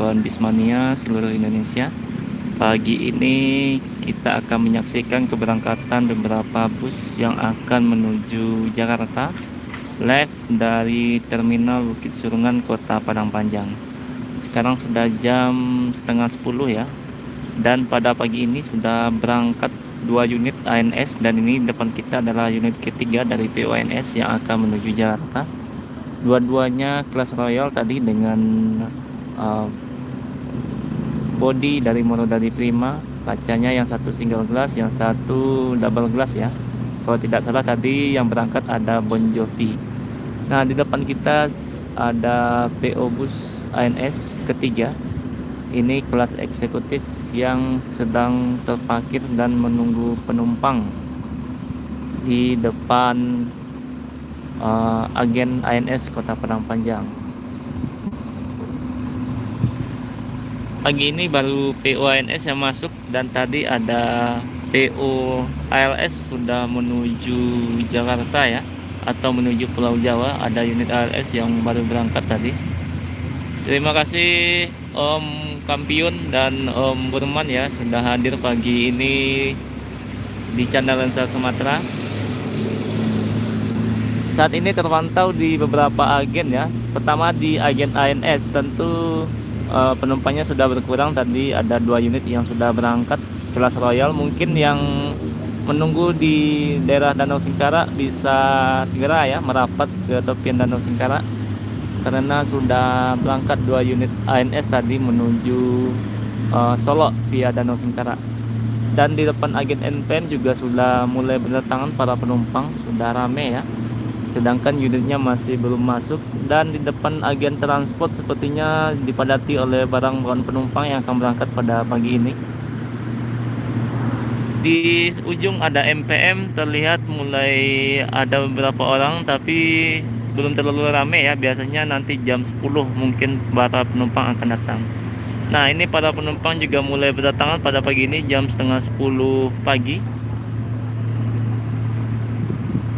kawan-kawan Bismania seluruh Indonesia. Pagi ini kita akan menyaksikan keberangkatan beberapa bus yang akan menuju Jakarta live dari Terminal Bukit Surungan, Kota Padang Panjang. Sekarang sudah jam setengah 10 ya. Dan pada pagi ini sudah berangkat 2 unit ANS, dan ini depan kita adalah unit ketiga dari PONS yang akan menuju Jakarta. Dua-duanya kelas royal tadi dengan body dari Monodari Prima, kacanya yang satu single glass, yang satu double glass ya. Kalau tidak salah tadi yang berangkat ada Bon Jovi. Nah, di depan kita ada PO bus ANS ketiga. Ini kelas eksekutif yang sedang terparkir dan menunggu penumpang di depan agen ANS Kota Padang Panjang. Pagi ini baru PO ANS yang masuk, dan tadi ada PO ALS sudah menuju Jakarta ya, atau menuju Pulau Jawa. Ada unit ALS yang baru berangkat tadi. Terima kasih Om Kampiun dan Om Burman ya sudah hadir pagi ini di Chandra Sumatera. Saat ini terpantau di beberapa agen ya. Pertama di agen ANS, tentu penumpangnya sudah berkurang. Tadi ada 2 unit yang sudah berangkat kelas royal. Mungkin yang menunggu di daerah Danau Singkara bisa segera ya merapat ke tepian Danau Singkara, karena sudah berangkat 2 unit ANS tadi menuju Solo via Danau Singkara. Dan di depan agen NPM juga sudah mulai berdatangan para penumpang, sudah rame ya. Sedangkan unitnya masih belum masuk. Dan di depan agen transport sepertinya dipadati oleh barang bawaan penumpang yang akan berangkat pada pagi ini. Di ujung ada MPM, terlihat mulai ada beberapa orang, tapi belum terlalu ramai ya. Biasanya nanti jam 10 mungkin para penumpang akan datang. Nah, ini para penumpang juga mulai berdatangan pada pagi ini jam setengah 10 pagi.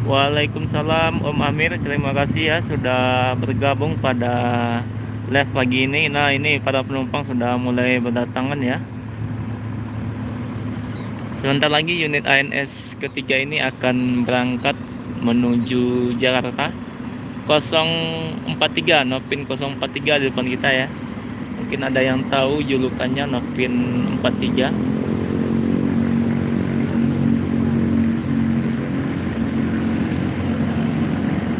Waalaikumsalam Om Amir, terima kasih ya sudah bergabung pada live pagi ini. Nah, ini para penumpang sudah mulai berdatangan ya. Sebentar lagi unit ANS ketiga ini akan berangkat menuju Jakarta. 043, Nopin 043 di depan kita ya. Mungkin ada yang tahu julukannya Nopin 43.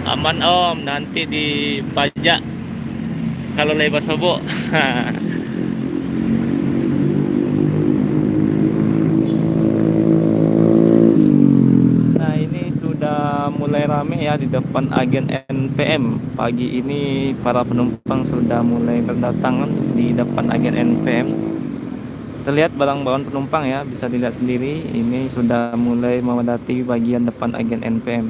Aman Om, nanti dipajak kalau lebar sobo. Nah, ini sudah mulai rame ya di depan agen NPM. Pagi ini para penumpang sudah mulai berdatangan di depan agen NPM. Terlihat barang bawaan penumpang ya, bisa dilihat sendiri. Ini sudah mulai memadati bagian depan agen NPM.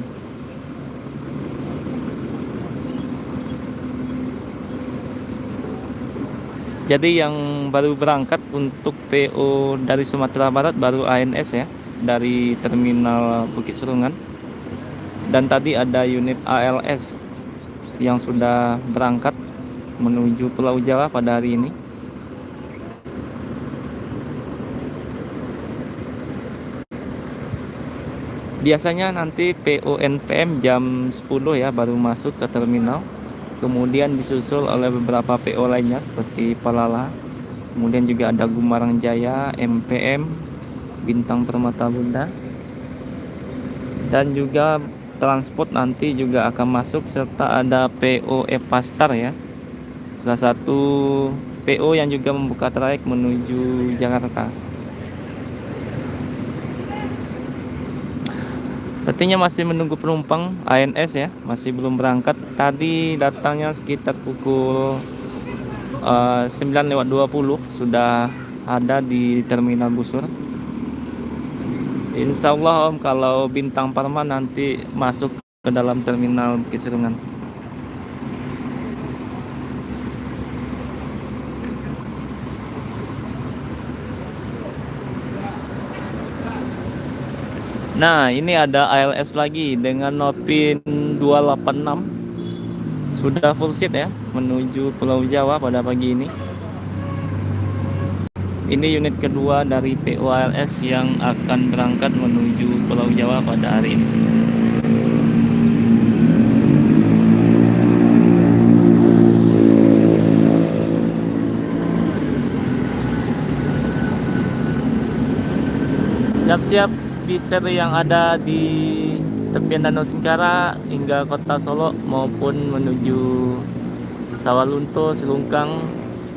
Jadi yang baru berangkat untuk PO dari Sumatera Barat baru ANS ya, dari Terminal Bukit Surungan. Dan tadi ada unit ALS yang sudah berangkat menuju Pulau Jawa pada hari ini. Biasanya nanti PO NPM jam 10 ya baru masuk ke terminal. Kemudian disusul oleh beberapa PO lainnya seperti Palala, kemudian juga ada Gumarang Jaya, MPM, Bintang Permata Bunda, dan juga transport nanti juga akan masuk, serta ada PO Epastar ya, salah satu PO yang juga membuka trayek menuju Jakarta. Artinya masih menunggu penumpang ANS ya, masih belum berangkat. Tadi datangnya sekitar pukul 9:20 sudah ada di Terminal Busur. Insya Allah Om, kalau Bintang Parma nanti masuk ke dalam Terminal Bukit Surungan. Nah, ini ada ALS lagi dengan Nopin 286. Sudah full seat ya menuju Pulau Jawa pada pagi ini. Ini unit kedua dari PO ALS yang akan berangkat menuju Pulau Jawa pada hari ini. Siap-siap Piser yang ada di tepian Danau Singkara hingga kota Solo maupun menuju Sawalunto, Selungkang,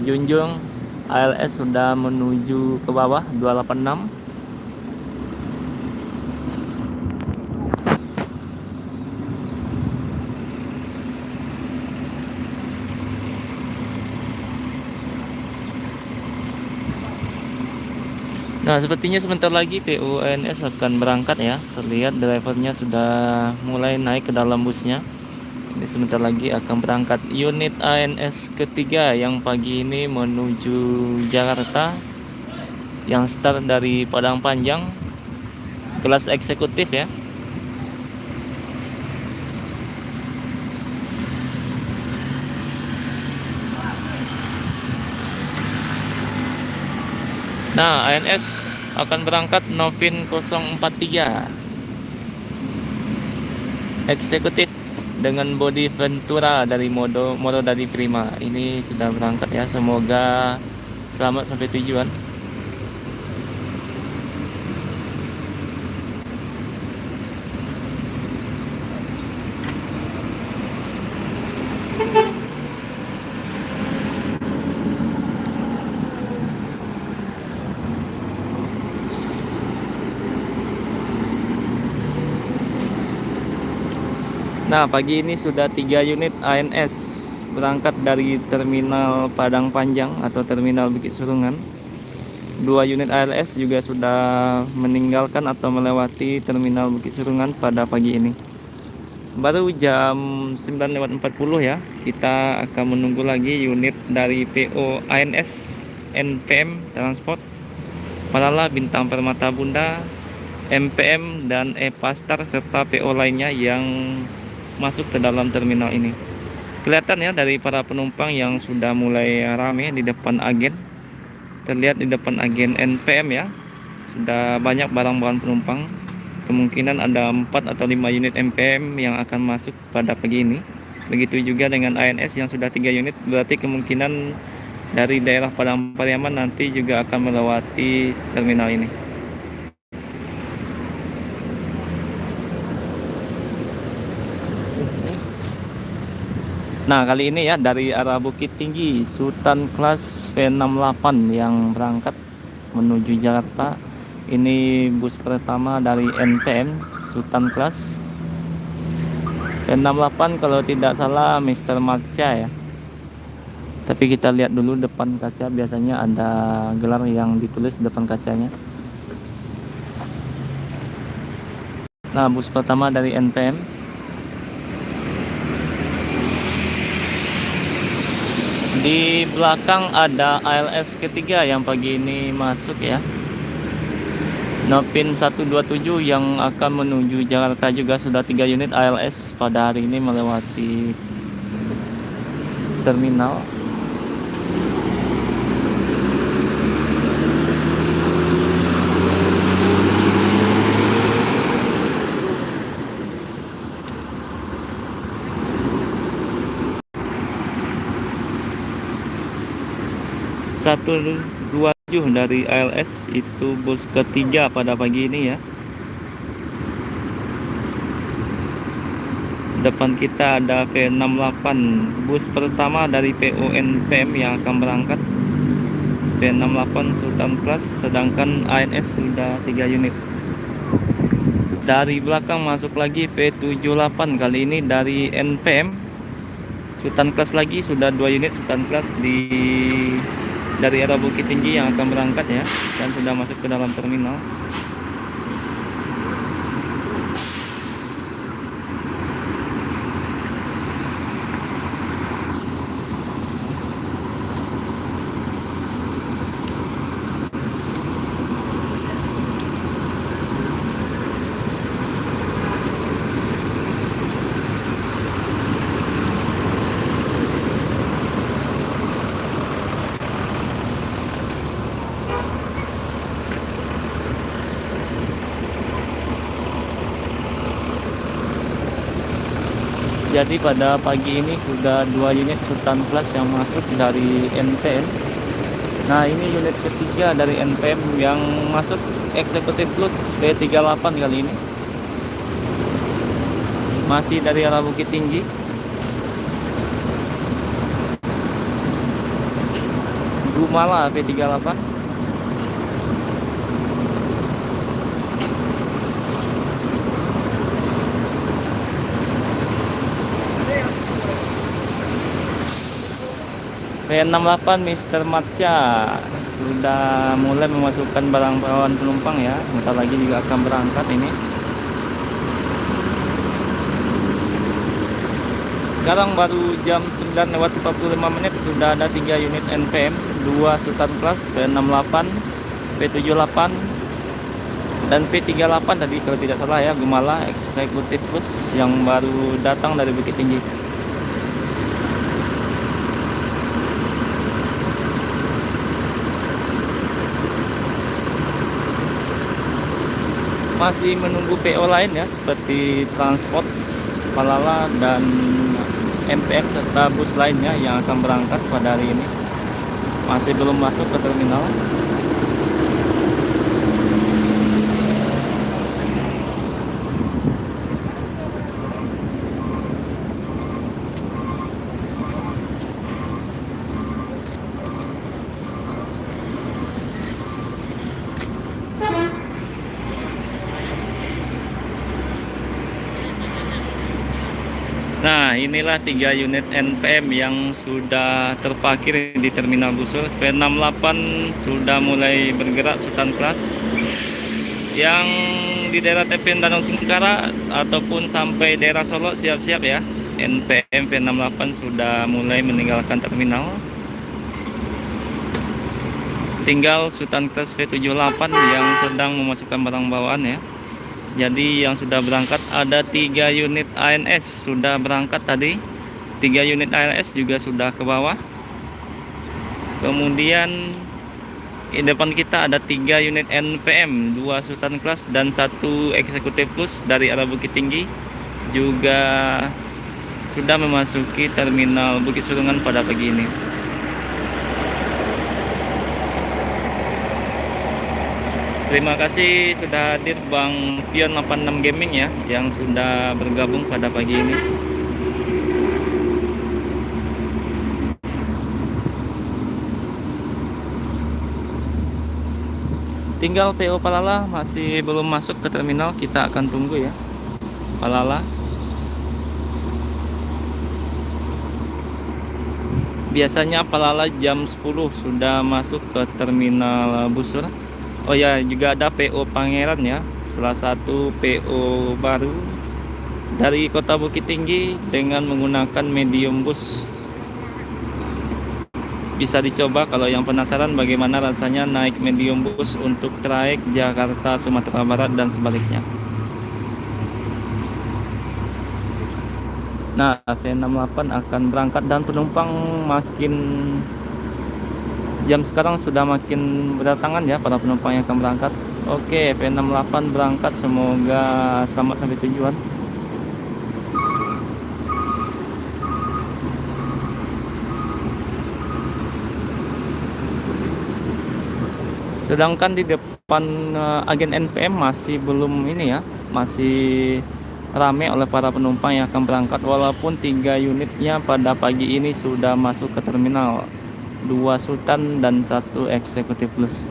Junjung. ALS sudah menuju ke bawah 286. Nah, sepertinya sebentar lagi PO ANS akan berangkat ya. Terlihat drivernya sudah mulai naik ke dalam busnya. Ini sebentar lagi akan berangkat unit ANS ketiga yang pagi ini menuju Jakarta. Yang start dari Padang Panjang, kelas eksekutif ya. Nah, ANS akan berangkat Novin 043 eksekutif dengan bodi Ventura dari Modo dari Prima. Ini sudah berangkat ya. Semoga selamat sampai tujuan. Nah, pagi ini sudah 3 unit ANS berangkat dari terminal Padang Panjang atau terminal Bukit Surungan. 2 unit ALS juga sudah meninggalkan atau melewati terminal Bukit Surungan pada pagi ini. Baru jam 9.40 ya. Kita akan menunggu lagi unit dari PO ANS NPM Transport, Palala, Bintang Permata Bunda, MPM dan E-Pastar serta PO lainnya yang masuk ke dalam terminal ini. Kelihatan ya dari para penumpang yang sudah mulai ramai di depan agen. Terlihat di depan agen NPM ya, sudah banyak barang-barang penumpang. Kemungkinan ada 4 atau 5 unit MPM yang akan masuk pada pagi ini. Begitu juga dengan ANS yang sudah 3 unit, berarti kemungkinan dari daerah Padang Pariaman nanti juga akan melewati terminal ini. Nah, kali ini ya dari arah Bukit Tinggi Sultan Class V68 yang berangkat menuju Jakarta. Ini bus pertama dari NPM Sultan Class V68 kalau tidak salah Mr. Marcha ya. Tapi kita lihat dulu depan kaca, biasanya ada gelar yang ditulis depan kacanya. Nah, bus pertama dari NPM. Di belakang ada ALS ketiga yang pagi ini masuk ya. Novin 127 yang akan menuju Jakarta juga sudah 3 unit ALS pada hari ini melewati terminal. Satu 27 dari ALS itu bus ketiga pada pagi ini ya. Depan kita ada V68 bus pertama dari PO NPM yang akan berangkat. V68 Sultan Class, sedangkan ANS sudah 3 unit. Dari belakang masuk lagi V78, kali ini dari NPM Sultan Class lagi, sudah 2 unit Sultan Class dari arah Bukit Tinggi yang akan berangkat ya, dan sudah masuk ke dalam terminal. Jadi pada pagi ini sudah 2 unit Sultan Plus yang masuk dari NPM. Nah, ini unit ketiga dari NPM yang masuk eksekutif plus B38 kali ini. Masih dari arah Bukit Tinggi. Gumala B38. P68 Mr. Matcha sudah mulai memasukkan barang bawaan penumpang ya. Bentar lagi juga akan berangkat ini. Sekarang baru jam 9:45 sudah ada 3 unit NPM, 2 Sultan Plus, P68, P78 dan P38 tadi kalau tidak salah ya, Gumala eksekutif plus yang baru datang dari Bukit Tinggi. Masih menunggu PO lain ya, seperti transport, Palala dan MPM serta bus lainnya yang akan berangkat pada hari ini. Masih belum masuk ke terminal. Nah, inilah 3 unit NPM yang sudah terparkir di terminal Busur. V68 sudah mulai bergerak Sultan Class. Yang di daerah TPN Danau Singkara ataupun sampai daerah Solo siap-siap ya. NPM V68 sudah mulai meninggalkan terminal. Tinggal Sultan Class V78 yang sedang memasukkan barang bawaan ya. Jadi yang sudah berangkat ada 3 unit ANS sudah berangkat tadi. 3 unit ANS juga sudah ke bawah. Kemudian di depan kita ada 3 unit NPM, 2 Sultan Class dan 1 eksekutif plus dari arah Bukit Tinggi juga sudah memasuki terminal Bukit Surungan pada pagi ini. Terima kasih sudah hadir Bang Pion 86 Gaming ya, yang sudah bergabung pada pagi ini. Tinggal PO Palala masih belum masuk ke terminal, kita akan tunggu ya. Palala. Biasanya Palala jam 10 sudah masuk ke terminal Busur. Oh ya, juga ada PO Pangeran ya, salah satu PO baru dari Kota Bukit Tinggi dengan menggunakan medium bus. Bisa dicoba kalau yang penasaran bagaimana rasanya naik medium bus untuk trayek Jakarta Sumatera Barat dan sebaliknya. Nah, V68 akan berangkat dan penumpang makin jam sekarang sudah makin berdatangan ya para penumpang yang akan berangkat. Oke, V68 berangkat, semoga selamat sampai tujuan. Sedangkan di depan agen NPM masih belum ini ya, masih ramai oleh para penumpang yang akan berangkat, walaupun 3 unitnya pada pagi ini sudah masuk ke terminal, 2 Sultan dan 1 eksekutif plus.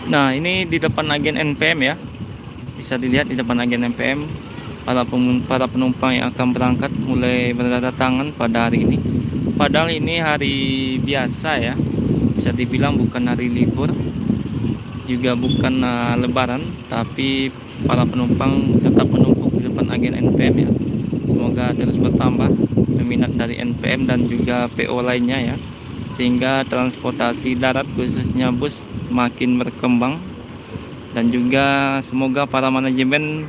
Nah, ini di depan agen NPM ya. Bisa dilihat di depan agen NPM para penumpang yang akan berangkat mulai berdatangan pada hari ini. Padahal ini hari biasa ya, bisa dibilang bukan hari libur, juga bukan lebaran, tapi para penumpang tetap menumpuk di depan agen NPM ya. Semoga terus bertambah peminat dari NPM dan juga PO lainnya ya, sehingga transportasi darat khususnya bus makin berkembang, dan juga semoga para manajemen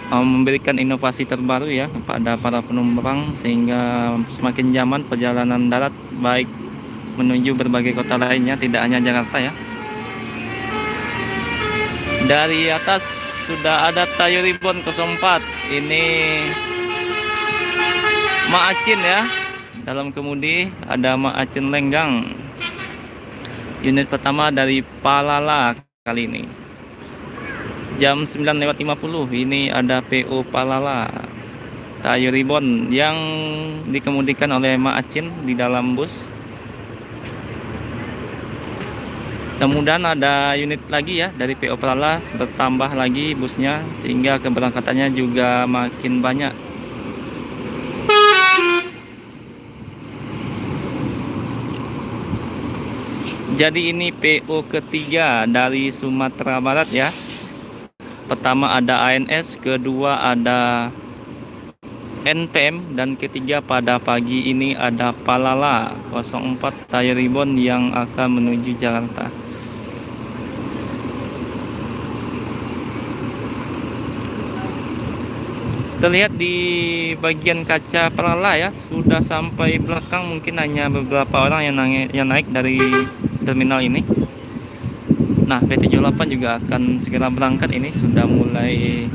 memberikan inovasi terbaru ya kepada para penumpang sehingga semakin nyaman perjalanan darat baik menuju berbagai kota lainnya, tidak hanya Jakarta ya. Dari atas sudah ada Tayo Ribbon 04, ini Maacin ya. Dalam kemudi ada Maacin Lenggang. Unit pertama dari Palala kali ini. Jam 9:50 ini ada PO Palala Tayo Ribbon yang dikemudikan oleh Maacin di dalam bus. Mudah-mudahan ada unit lagi ya dari PO Palala, bertambah lagi busnya sehingga keberangkatannya juga makin banyak. Jadi ini PO ketiga dari Sumatera Barat ya. Pertama ada ANS, kedua ada NPM, dan ketiga pada pagi ini ada Palala 04 Tayo Ribbon yang akan menuju Jakarta. Terlihat di bagian kaca Palala ya, sudah sampai belakang, mungkin hanya beberapa orang yang naik dari terminal ini. Nah, P78 juga akan segera berangkat, ini sudah mulai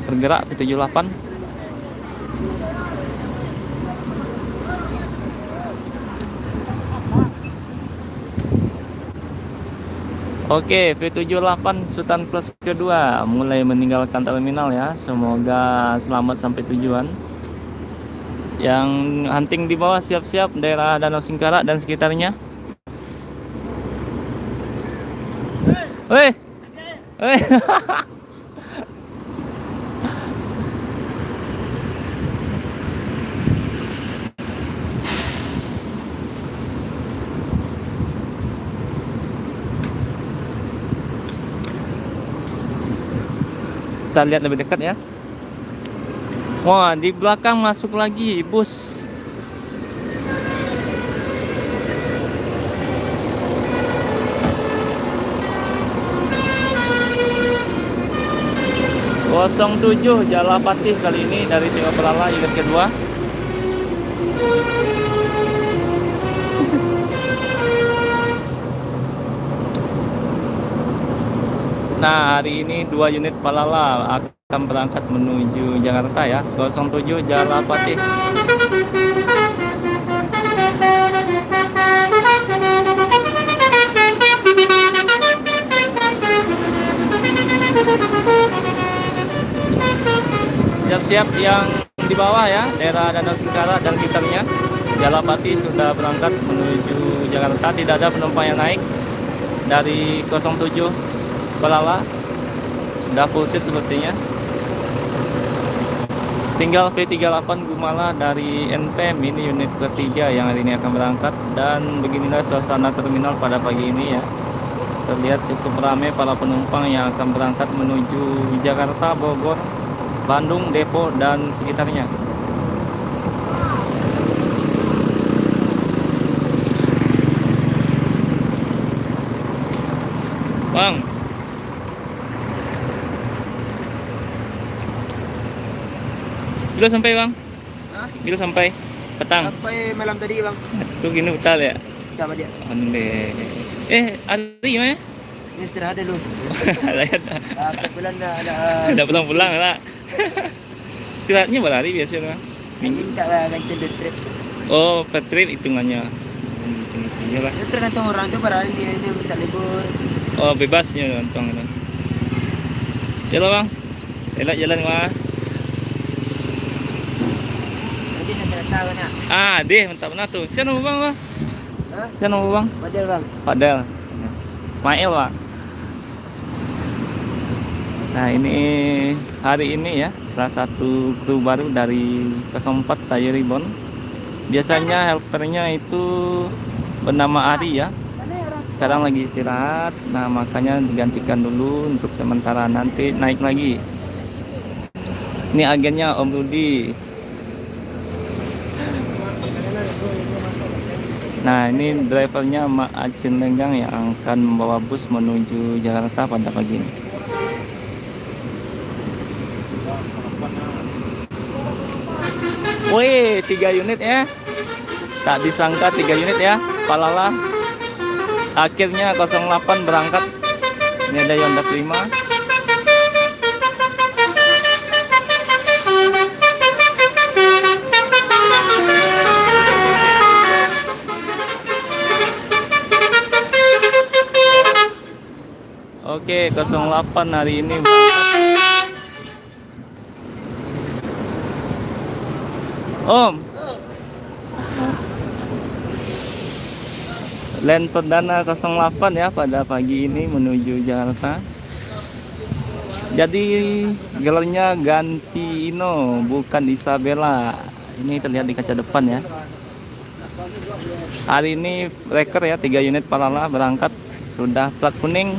bergerak P78. Oke, P78 Sultan Plus kedua mulai meninggalkan terminal ya. Semoga selamat sampai tujuan. Yang hunting di bawah siap-siap daerah Danau Singkarak dan sekitarnya. Weh, weh. Kita lihat lebih dekat ya. Wah, di belakang masuk lagi bus. Kosong 07 Jalapati kali ini dari PO Palala unit kedua. Nah, hari ini 2 unit Palala akan berangkat menuju Jakarta ya. 07 Jalapati. Siap-siap yang di bawah ya, daerah Danau Singkarak dan sekitarnya. Jalapati sudah berangkat menuju Jakarta, tidak ada penumpang yang naik dari 07 Palala, sudah full seat sepertinya. Tinggal P38 Gumala dari NPM, ini unit ketiga yang hari ini akan berangkat. Dan beginilah suasana terminal pada pagi ini ya. Terlihat cukup ramai para penumpang yang akan berangkat menuju Jakarta, Bogor, Bandung, Depok dan sekitarnya. Bang, bila sampai bang? Hah? Bila sampai petang? Sampai malam tadi bang. Tuh gini betal ya? Sama dia. Ande. Ari mana? Ini istirahat dulu. Lihat. Kebetulan ada Udah pulang-pulang lah. Istirahatnya berapa hari biasanya? minta ganti the trip. Oh, per trip hitungannya. Iyalah. Itu tergantung orang tuh barang dia ini minta libur. Oh, bebasnya kantong itu. Jalan bang. Elak jalan mah. Nanti nak tahu nak. Deh, mantap benar tuh. Siapa nama bang? Hah? Siapa nama bang? Padahal bang. Fadel. Ismail bang. Nah ini hari ini ya salah satu kru baru dari 04 Tayo Ribbon. Biasanya helpernya itu bernama Ari ya. Sekarang lagi istirahat. Nah makanya digantikan dulu untuk sementara, nanti naik lagi. Ini agennya Om Rudi. Nah ini drivernya Mak Acun Lenggang yang akan membawa bus menuju Jakarta pada pagi ini. Wih, 3 unit ya. Tak disangka 3 unit ya. Palala. Akhirnya 08 berangkat. Ini ada Honda Prima. Oke, 08 hari ini berangkat. Om, land perdana 08 ya pada pagi ini menuju Jakarta. Jadi gelarnya ganti Ino, bukan Isabella. Ini terlihat di kaca depan ya. Hari ini reker ya, 3 unit Palala berangkat, sudah plat kuning.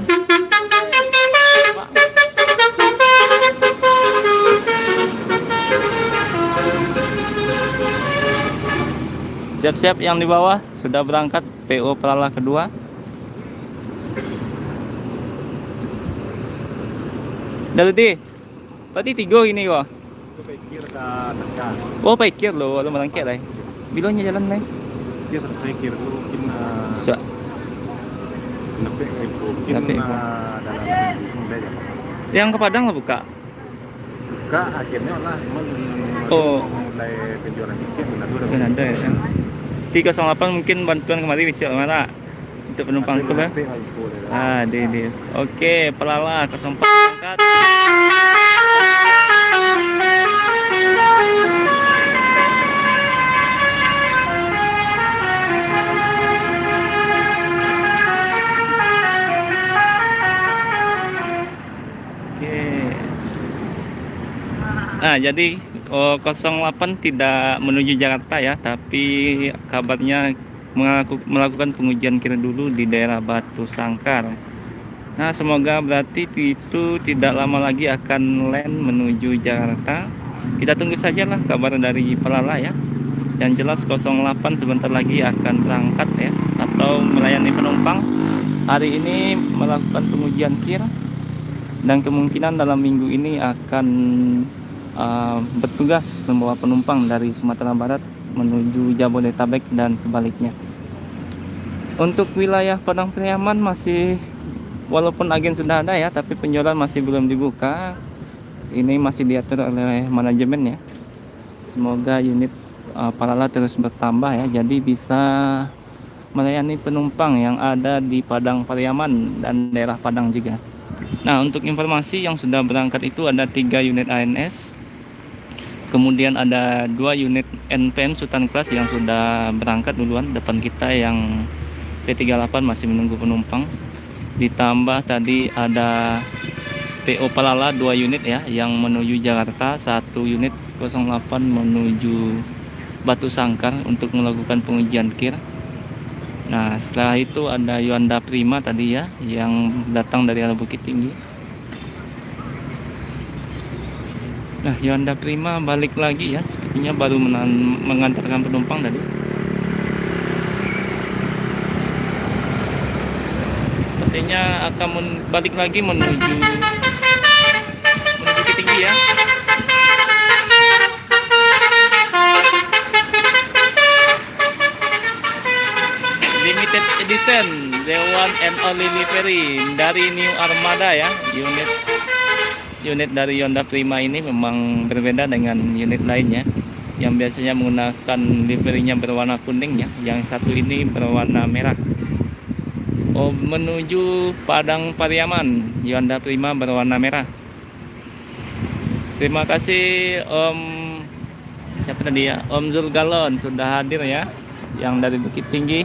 Siap-siap yang di bawah sudah berangkat PO Palala kedua. Dari berarti 3 ini kok. Pikir dah tekan. Oh pikir lo merangkak lah. Bilangnya jalan lain. Dia selesai kira dulu mungkin So, lebih itu mungkin Lebih. dalam minggu aja. yang ke Padang lah buka. Buka akhirnya lah Oh. mulai penjualan tiket udah Kan ada ya. Di 08 mungkin bantuan kemarin bisa mana untuk penumpang itu lah. Ah, di. Oke, Palala 04 berangkat. Oke. Nah, jadi 08 tidak menuju Jakarta ya, tapi kabarnya melakukan pengujian kir dulu di daerah Batu Sangkar. Nah, semoga berarti itu tidak lama lagi akan land menuju Jakarta. Kita tunggu saja lah kabar dari Palala ya. Yang jelas 08 sebentar lagi akan berangkat ya, atau melayani penumpang. Hari ini melakukan pengujian kir dan kemungkinan dalam minggu ini akan bertugas membawa penumpang dari Sumatera Barat menuju Jabodetabek dan sebaliknya. Untuk wilayah Padang Pariaman masih, walaupun agen sudah ada ya, tapi penjualan masih belum dibuka. Ini masih diatur oleh manajemen ya. Semoga unit Palala terus bertambah ya, jadi bisa melayani penumpang yang ada di Padang Pariaman dan daerah Padang juga. Nah, untuk informasi yang sudah berangkat itu ada 3 unit ANS, kemudian ada 2 unit NPM Sultan Class yang sudah berangkat duluan depan kita, yang P38 masih menunggu penumpang. Ditambah tadi ada PO Palala 2 unit ya yang menuju Jakarta, 1 unit 08 menuju Batu Sangkar untuk melakukan pengujian kir. Nah, setelah itu ada Honda Prima tadi ya yang datang dari arah Bukit Tinggi. Nah, Honda Prima balik lagi ya, sepertinya baru mengantarkan penumpang tadi. Sepertinya akan balik lagi menuju Bukit Tinggi ya. Limited edition, the one and only livery dari New Armada ya. Unit dari Honda Prima ini memang berbeda dengan unit lainnya yang biasanya menggunakan liverinya berwarna kuning ya. Yang satu ini berwarna merah. Menuju Padang Pariaman, Honda Prima berwarna merah. Terima kasih Om, siapa tadi ya, Om Zulgalon sudah hadir ya, yang dari Bukit Tinggi.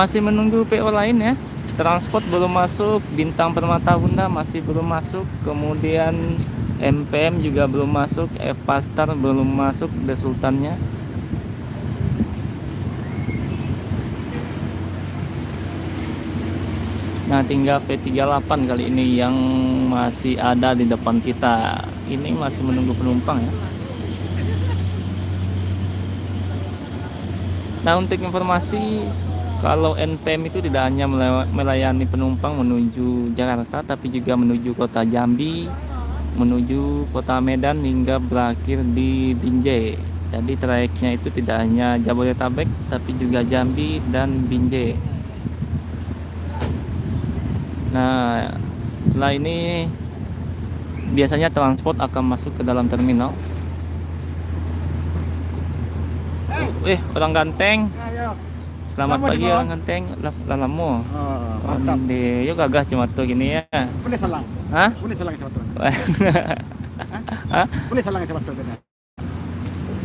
Masih menunggu PO lain ya. Transport belum masuk, Bintang Permata Bunda masih belum masuk, kemudian MPM juga belum masuk, Evastar belum masuk, The Sultannya. Nah, tinggal V38 kali ini yang masih ada di depan kita. Ini masih menunggu penumpang ya. Nah, untuk informasi, kalau NPM itu tidak hanya melayani penumpang menuju Jakarta, tapi juga menuju kota Jambi, menuju kota Medan hingga berakhir di Binjai. Jadi trayeknya itu tidak hanya Jabodetabek, tapi juga Jambi dan Binjai. Nah, setelah ini biasanya transport akan masuk ke dalam terminal. Orang ganteng. Ayo. Selamat Lama pagi di bawah. orang ganteng. Lalamu. Mantap. Onde, yuk gagah cuma tuh gini ya. Boleh salang. Hah? Boleh salang sama tuan. Hah? Boleh salang sama tuan.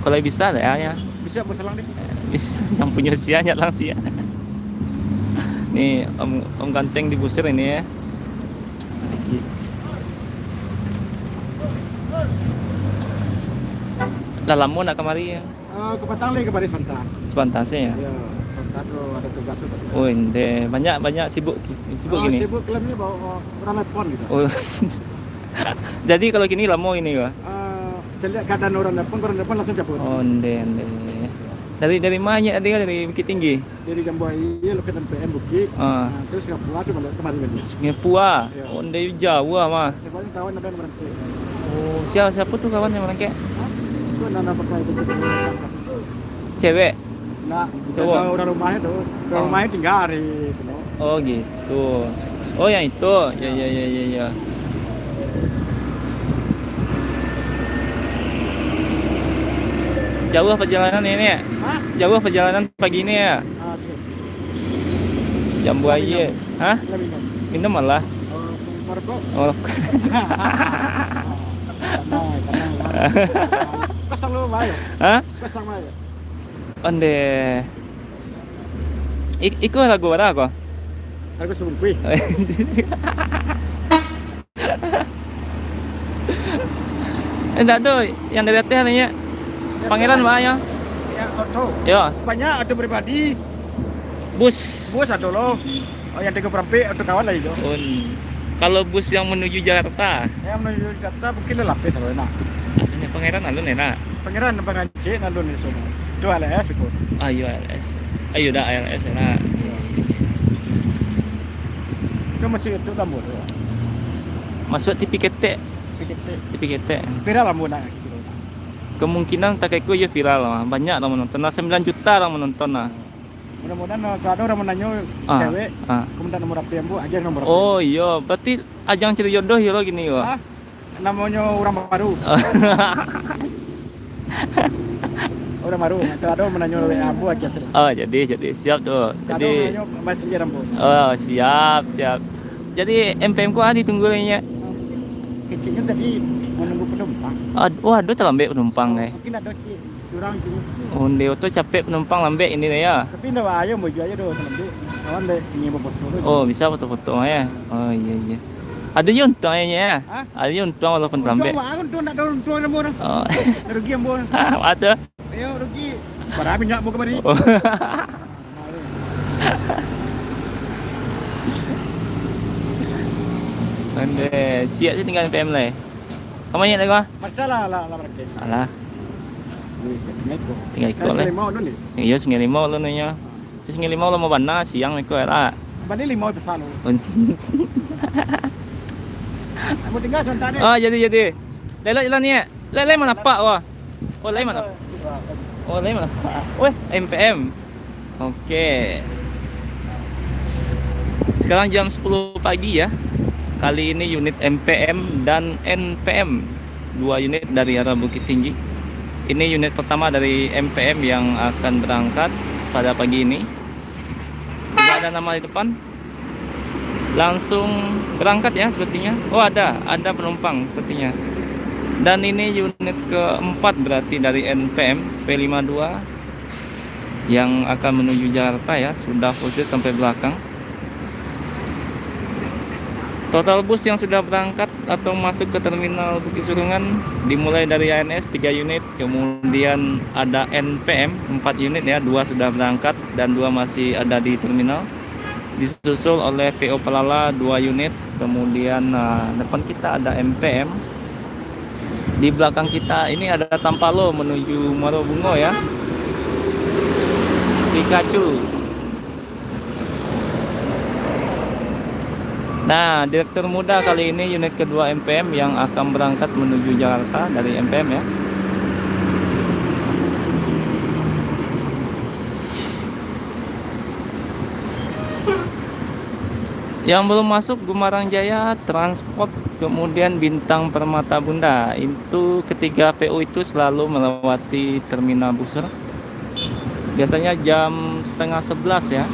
Kalau bisa deh ya. Bisa boleh salang deh. Bisa yang punya sianya langsung ya. Nih om ganteng digusir ini ya. Lalamu nak kemari ya. Ke Patang lagi ke Baris Pantai. Sepantasnya ya. Ya, Pantai tu ada tugas tu. Oh, inde banyak sibuk gini. Sibuk kelamnya bawa orang telepon gitu. Oh. Jadi kalau gini lamo ini ya. Saya lihat keadaan orang telepon langsung cabut. Oh, inde. Dari mana dia dari Bukit Tinggi? Dari Jambuaya lo ke NPM Bukit. Ah. Nah, terus Singapura tu balik kemarin lagi. Ngepua. Ya. Oh, inde jauh mah. Sebenarnya kawan ada yang berhenti. Oh, siapa tuh kawan yang merangkek? Itu nana pakai itu. Cewek. Nah, Cowok. orang rumahnya tuh. Orang Oh. rumahnya tinggal di sini. Oh, gitu. Oh, yang itu. Ya. Jauh perjalanan ini ya? Hah? Jauh perjalanan pagi ini ya? Sini. Jambuaya. Hah? Kita minum. Minum malah. Merokok. Oh. Pasang lu mayo. Hah? Pasang mayo. Onde. Iku lagu apa kok? Harga sumpih. Enggak ada yang dari teh nih. Pangeran mah ya. Ya, auto. Yo, Banyak auto pribadi. bus. Bus ada loh. Oh, yang tiga perampi auto kawan lagi tuh. Kalau bus yang menuju Jakarta, Yang menuju Jakarta mungkin lapis kalau enak. adanya Pangeran alun enak. Pangeran pengaji nalun di sana. Itu LS itu. Ayo ALS. Ayo dah ALS enak. Itu masih itu lambu tuh. Masuk TV ketek, Pikir TV ketek. viral lambu nak gitu. Kemungkinan takekku ya viral lah. Banyak orang menonton. Nah, 9 juta orang menonton lah. Mudah-mudahan kalau ada orang menanya Ah, cewek, ah. kemudian nomor apa yang bu, aja nomor apa. Oh iya, berarti ajang cari jodoh ya lo gini yo. Ah, namanya orang baru. Orang baru. Kalau ada menanya WA bu aja sih. Oh, jadi siap tuh. Kalau Jadi menanya messenger bu. oh, siap. Jadi MPM ku ditunggu lainnya. Kecilnya tadi menunggu penumpang. Waduh, terlambat penumpang eh. Mungkin ada sih curang gitu. Onde tuh capek penumpang lambat ini deh ya. Tapi ndak ayo mau aja doh nanti. Kawan deh ingin foto. Oh, bisa foto-foto ya. Oh iya. Ada untung ya. Hah? Ada untung walaupun lambat. Untung nak ada untung lambu. Oh. Rugi ambu. Ada. Ayo rugi. Para minyak bu kemari. Oh. Onde, siap sih tinggal MPM lah. Kamu ingat lagi kah? Masalah lah mereka. Alah, Neko. tinggal ikut lah. Mau dulu nih. Iya, sengi limau lo nanya. Sengi limau lo mau bana siang ikut lah. Bani 5 besar lo. Kamu tinggal sebentar nih. Oh jadi. Lele jalan ni. Lele mana pak wah. Oh lele mana? Oh lele mana pak? Weh MPM. Oke. Sekarang jam 10 pagi ya. Kali ini unit MPM dan NPM, 2 unit dari arah Bukit Tinggi. Ini unit pertama dari MPM yang akan berangkat pada pagi ini. Tidak ada nama di depan. Langsung berangkat ya sepertinya. Oh ada penumpang sepertinya. Dan ini unit keempat berarti dari NPM P52. yang akan menuju Jakarta ya, sudah full seat sampai belakang. Total bus yang sudah berangkat atau masuk ke terminal Bukit Surungan dimulai dari ANS 3 unit, kemudian ada NPM 4 unit ya, 2 sudah berangkat dan 2 masih ada di terminal. Disusul oleh PO Pelala 2 unit, kemudian depan kita ada MPM. Di belakang kita ini ada Tampalo menuju Muaro Bungo ya. Pikachu. Nah, direktur muda kali ini unit kedua MPM yang akan berangkat menuju Jakarta dari MPM ya. Yang belum masuk Gumarang Jaya, Transport, kemudian Bintang Permata Bunda. Itu ketiga PO itu selalu melewati terminal Busur. Biasanya jam setengah 11 ya.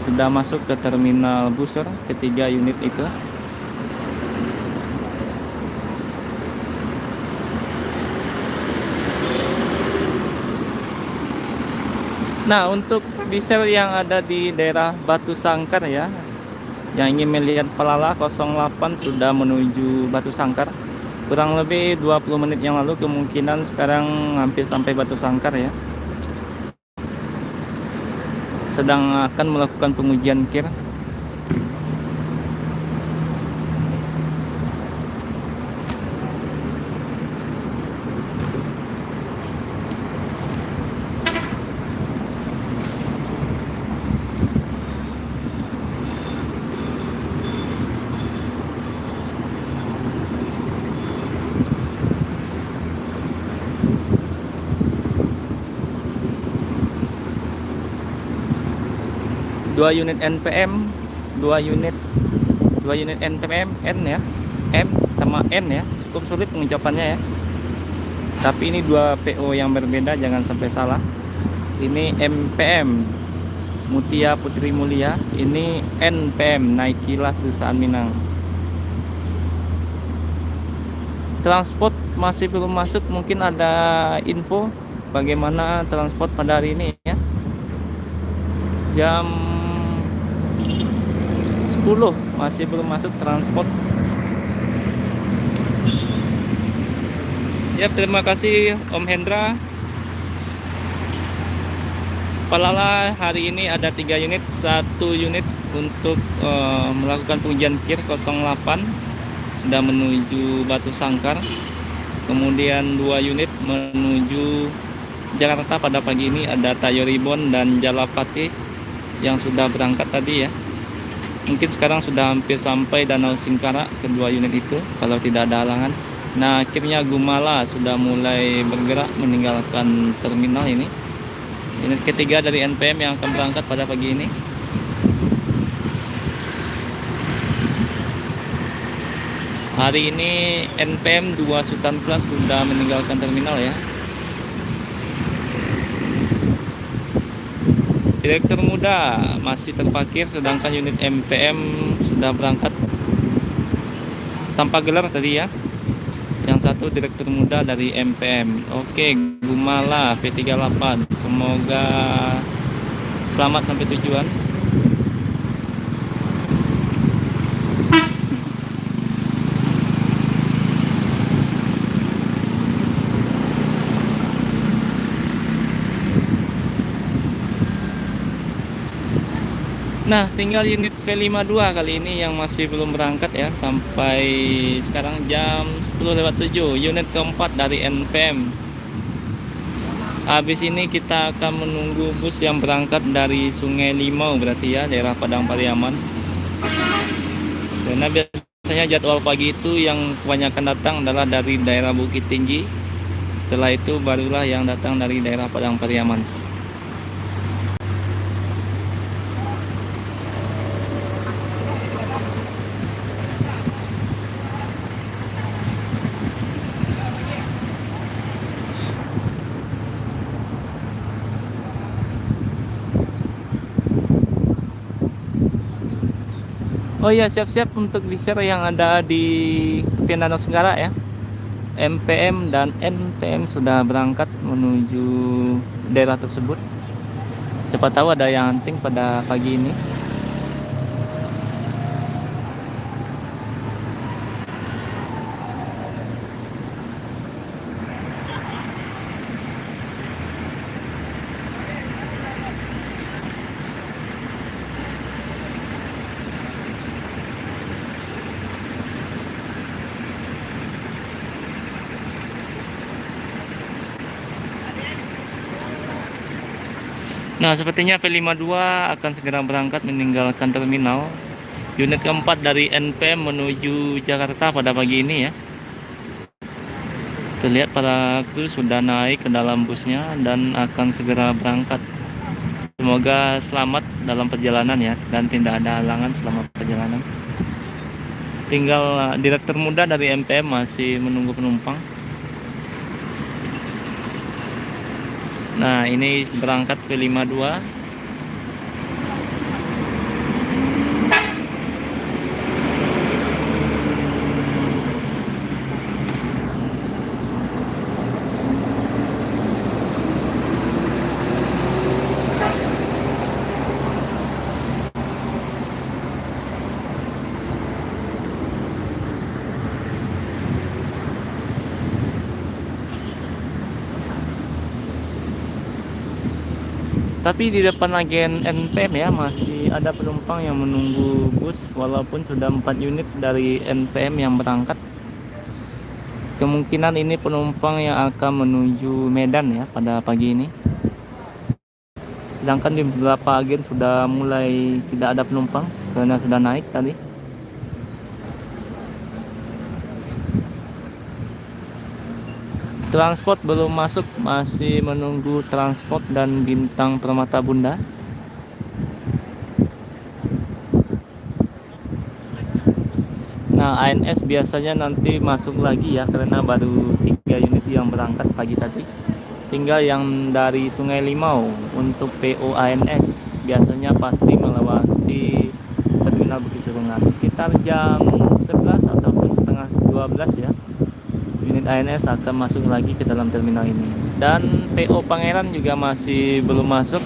Sudah masuk ke terminal Busur ketiga unit itu. Nah, untuk bisel yang ada di daerah Batu Sangkar ya, yang ingin melihat Pelala 08 sudah menuju Batu Sangkar. Kurang lebih 20 menit yang lalu, kemungkinan sekarang hampir sampai Batu Sangkar ya. Sedang akan melakukan pengujian kir. Dua unit NPM, dua unit NPM N ya, M sama N ya, cukup sulit pengucapannya ya. Tapi ini dua PO yang berbeda, jangan sampai salah. Ini MPM Mutia Putri Mulia, ini NPM Naikilah Perusahaan Minang. Transport masih belum masuk, mungkin ada info bagaimana transport pada hari ini ya. Jam 10 masih belum masuk transport. Ya, terima kasih Om Hendra. Pelala hari ini ada 3 unit, 1 unit untuk melakukan pengujian kir 08 sudah menuju Batu Sangkar, kemudian 2 unit menuju Jakarta pada pagi ini ada Tayo Ribon dan Jalapati yang sudah berangkat tadi ya. Mungkin sekarang sudah hampir sampai Danau Singkara kedua unit itu kalau tidak ada halangan. Nah, akhirnya Gumala sudah mulai bergerak meninggalkan terminal ini. Unit ketiga dari NPM yang akan berangkat pada pagi ini. Hari ini NPM 2 Sultan Plus sudah meninggalkan terminal ya. Direktur muda masih terparkir, sedangkan unit MPM sudah berangkat tanpa gelar tadi ya. Yang satu direktur muda dari MPM. Oke, Gumala V38. Semoga selamat sampai tujuan. Nah, tinggal unit V52 kali ini yang masih belum berangkat ya, sampai sekarang jam 10:07. Unit keempat dari NPM. Habis ini kita akan menunggu bus yang berangkat dari Sungai Limau, berarti ya, daerah Padang Pariaman. Karena biasanya jadwal pagi itu yang kebanyakan datang adalah dari daerah Bukit Tinggi. Setelah itu barulah yang datang dari daerah Padang Pariaman. Oh iya, siap-siap untuk di-share yang ada di tepian Danau Senggara ya. MPM dan NPM sudah berangkat menuju daerah tersebut. Siapa tahu ada yang hunting pada pagi ini. Nah, sepertinya V52 akan segera berangkat meninggalkan terminal. Unit keempat dari NPM menuju Jakarta pada pagi ini ya. Terlihat para kru sudah naik ke dalam busnya dan akan segera berangkat. Semoga selamat dalam perjalanan ya, dan tidak ada halangan selama perjalanan. Tinggal direktur muda dari NPM masih menunggu penumpang. Nah, ini berangkat V52. Tapi di depan agen NPM ya masih ada penumpang yang menunggu bus, walaupun sudah 4 unit dari NPM yang berangkat. Kemungkinan ini penumpang yang akan menuju Medan ya pada pagi ini. Sedangkan di beberapa agen sudah mulai tidak ada penumpang karena sudah naik tadi. Transport belum masuk, masih menunggu transport dan Bintang Permata Bunda. Nah, ANS biasanya nanti masuk lagi ya, karena baru 3 unit yang berangkat pagi tadi. Tinggal yang dari Sungai Limau untuk PO ANS biasanya pasti melewati Terminal Bukit Serungan sekitar jam 11 ataupun setengah 12 ya. Unit ANS akan masuk lagi ke dalam terminal ini. Dan PO Pangeran juga masih belum masuk.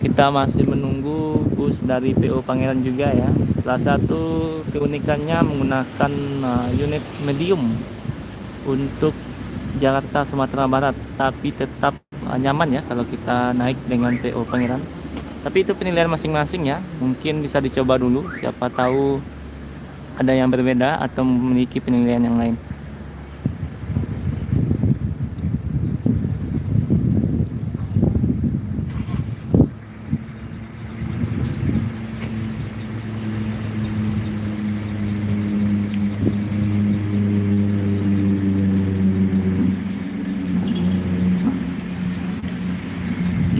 Kita masih menunggu bus dari PO Pangeran juga ya. Salah satu keunikannya menggunakan unit medium untuk Jakarta Sumatera Barat, tapi tetap nyaman ya kalau kita naik dengan PO Pangeran. Tapi itu penilaian masing-masing ya. Mungkin bisa dicoba dulu, siapa tahu ada yang berbeda atau memiliki penilaian yang lain.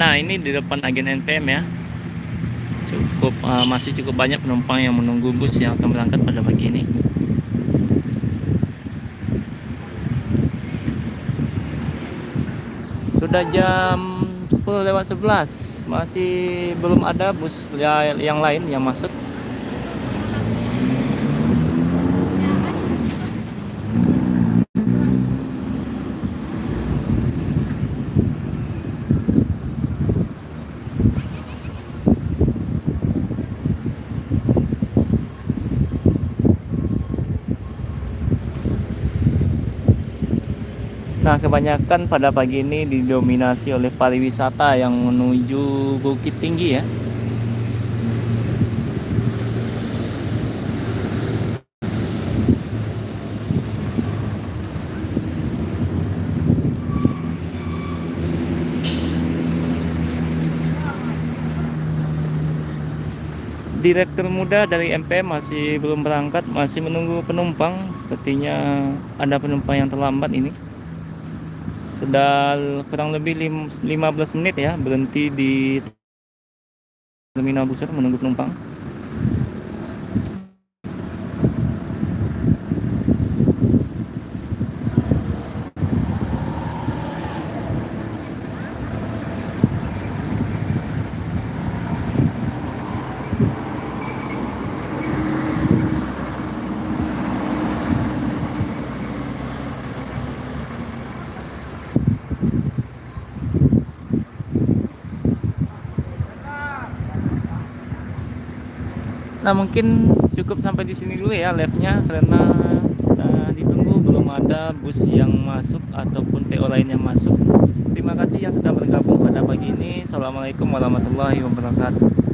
Nah, ini di depan agen NPM ya. Masih cukup banyak penumpang yang menunggu bus yang akan berangkat pada pagi ini. Sudah jam 10:11, masih belum ada bus yang lain yang masuk. Nah, kebanyakan pada pagi ini didominasi oleh pariwisata yang menuju Bukit Tinggi ya. Direktur muda dari MPM masih belum berangkat, masih menunggu penumpang. Sepertinya ada penumpang yang terlambat ini. Sudah kurang lebih 15 menit ya berhenti di Terminal Busur menunggu penumpang. Nah mungkin cukup sampai di sini dulu ya live-nya, karena sudah ditunggu belum ada bus yang masuk ataupun PO lain yang masuk. Terima kasih yang sudah bergabung pada pagi ini. Assalamualaikum warahmatullahi wabarakatuh.